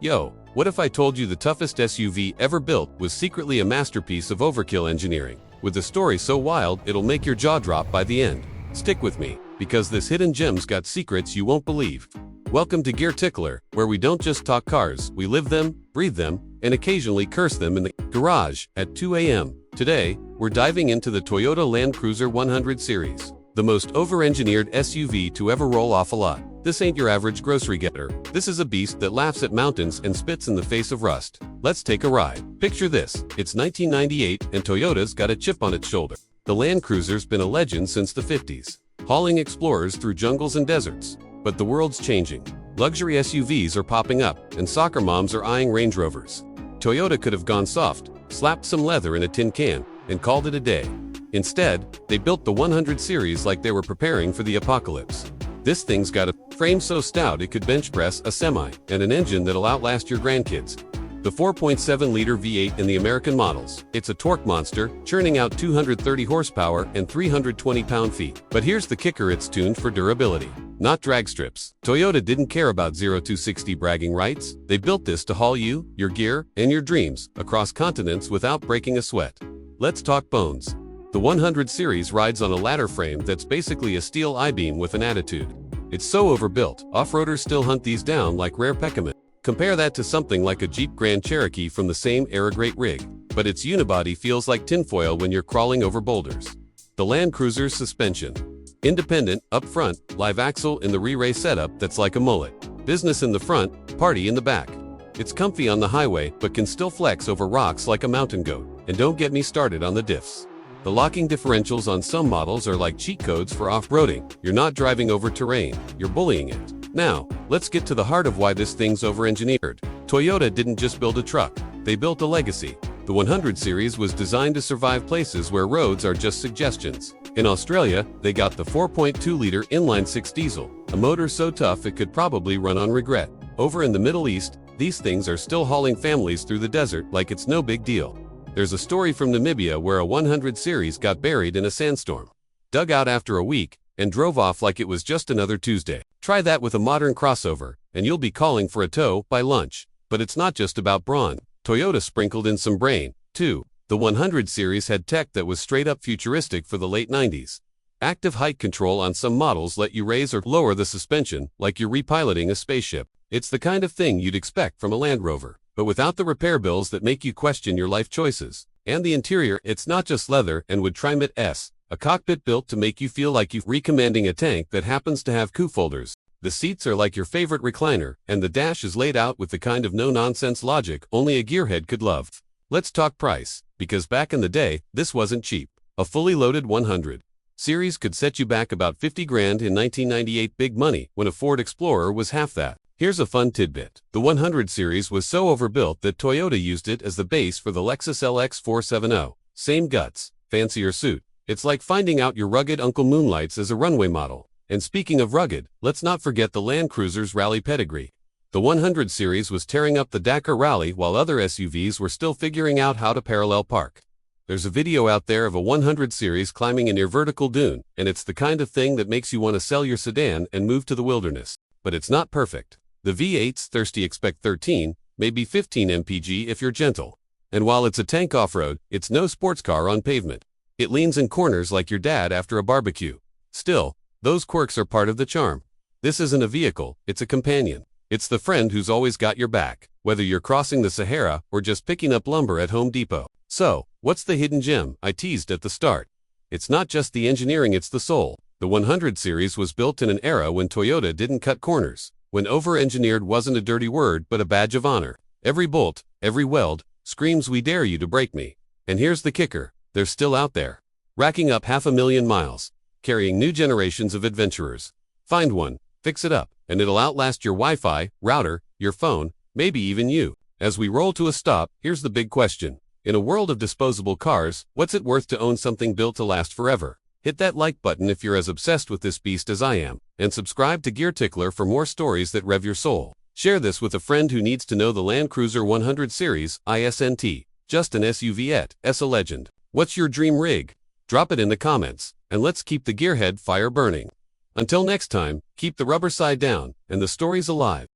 Yo, what if I told you the toughest SUV ever built was secretly a masterpiece of overkill engineering, with a story so wild it'll make your jaw drop by the end? Stick with me, because this hidden gem's got secrets you won't believe. Welcome to Gear Tickler, where we don't just talk cars, we live them, breathe them, and occasionally curse them in the garage at 2 a.m. Today, we're diving into the Toyota Land Cruiser 100 series, the most over-engineered SUV to ever roll off a lot. This ain't your average grocery getter. This is a beast that laughs at mountains and spits in the face of rust. Let's take a ride. Picture this. It's 1998 and Toyota's got a chip on its shoulder. The Land Cruiser's been a legend since the 50s, hauling explorers through jungles and deserts. But the world's changing. Luxury SUVs are popping up, and soccer moms are eyeing Range Rovers. Toyota could have gone soft, slapped some leather in a tin can, and called it a day. Instead, they built the 100 series like they were preparing for the apocalypse. This thing's got a frame so stout it could bench press a semi, and an engine that'll outlast your grandkids. The 4.7-liter V8 in the American models. It's a torque monster, churning out 230 horsepower and 320 pound-feet. But here's the kicker: it's tuned for durability, not drag strips. Toyota didn't care about 0 to 60 bragging rights. They built this to haul you, your gear, and your dreams across continents without breaking a sweat. Let's talk bones. The 100 series rides on a ladder frame that's basically a steel I-beam with an attitude. It's so overbuilt, off-roaders still hunt these down like rare peckermen. Compare that to something like a Jeep Grand Cherokee from the same era, great rig, but its unibody feels like tinfoil when you're crawling over boulders. The Land Cruiser's suspension. Independent, up front, live axle in the re-ray setup that's like a mullet. Business in the front, party in the back. It's comfy on the highway, but can still flex over rocks like a mountain goat. And don't get me started on the diffs. The locking differentials on some models are like cheat codes for off-roading. You're not driving over terrain, you're bullying it. Now, let's get to the heart of why this thing's over-engineered. Toyota didn't just build a truck, they built a legacy. The 100 series was designed to survive places where roads are just suggestions. In Australia, they got the 4.2-liter inline-six diesel, a motor so tough it could probably run on regret. Over in the Middle East, these things are still hauling families through the desert like it's no big deal. There's a story from Namibia where a 100 series got buried in a sandstorm, dug out after a week, and drove off like it was just another Tuesday. Try that with a modern crossover, and you'll be calling for a tow by lunch. But it's not just about brawn. Toyota sprinkled in some brain, too. The 100 series had tech that was straight up futuristic for the late 90s. Active height control on some models let you raise or lower the suspension, like you're repiloting a spaceship. It's the kind of thing you'd expect from a Land Rover, but without the repair bills that make you question your life choices. And the interior, it's not just leather and wood trim, it's a cockpit built to make you feel like you're recommanding a tank that happens to have coup folders. The seats are like your favorite recliner, and the dash is laid out with the kind of no-nonsense logic only a gearhead could love. Let's talk price, because back in the day, this wasn't cheap. A fully loaded 100 series could set you back about 50 grand in 1998, big money, when a Ford Explorer was half that. Here's a fun tidbit. The 100 series was so overbuilt that Toyota used it as the base for the Lexus LX 470. Same guts, fancier suit. It's like finding out your rugged Uncle Moonlights as a runway model. And speaking of rugged, let's not forget the Land Cruiser's rally pedigree. The 100 series was tearing up the Dakar Rally while other SUVs were still figuring out how to parallel park. There's a video out there of a 100 series climbing a near vertical dune, and it's the kind of thing that makes you want to sell your sedan and move to the wilderness. But it's not perfect. The V8's thirsty expect 13, maybe 15 mpg if you're gentle. And while it's a tank off-road, it's no sports car on pavement. It leans in corners like your dad after a barbecue. Still, those quirks are part of the charm. This isn't a vehicle, it's a companion. It's the friend who's always got your back, whether you're crossing the Sahara or just picking up lumber at Home Depot. So, what's the hidden gem I teased at the start? It's not just the engineering, it's the soul. The 100 series was built in an era when Toyota didn't cut corners, when over-engineered wasn't a dirty word but a badge of honor. Every bolt, every weld, screams, "We dare you to break me." And here's the kicker: they're still out there, racking up 500,000 miles, carrying new generations of adventurers. Find one, fix it up, and it'll outlast your Wi-Fi, router, your phone, maybe even you. As we roll to a stop, here's the big question. In a world of disposable cars, what's it worth to own something built to last forever? Hit that like button if you're as obsessed with this beast as I am, and subscribe to Gear Tickler for more stories that rev your soul. Share this with a friend who needs to know the Land Cruiser 100 series, isn't just an SUV, it's a legend. What's your dream rig? Drop it in the comments, and let's keep the gearhead fire burning. Until next time, keep the rubber side down, and the stories alive.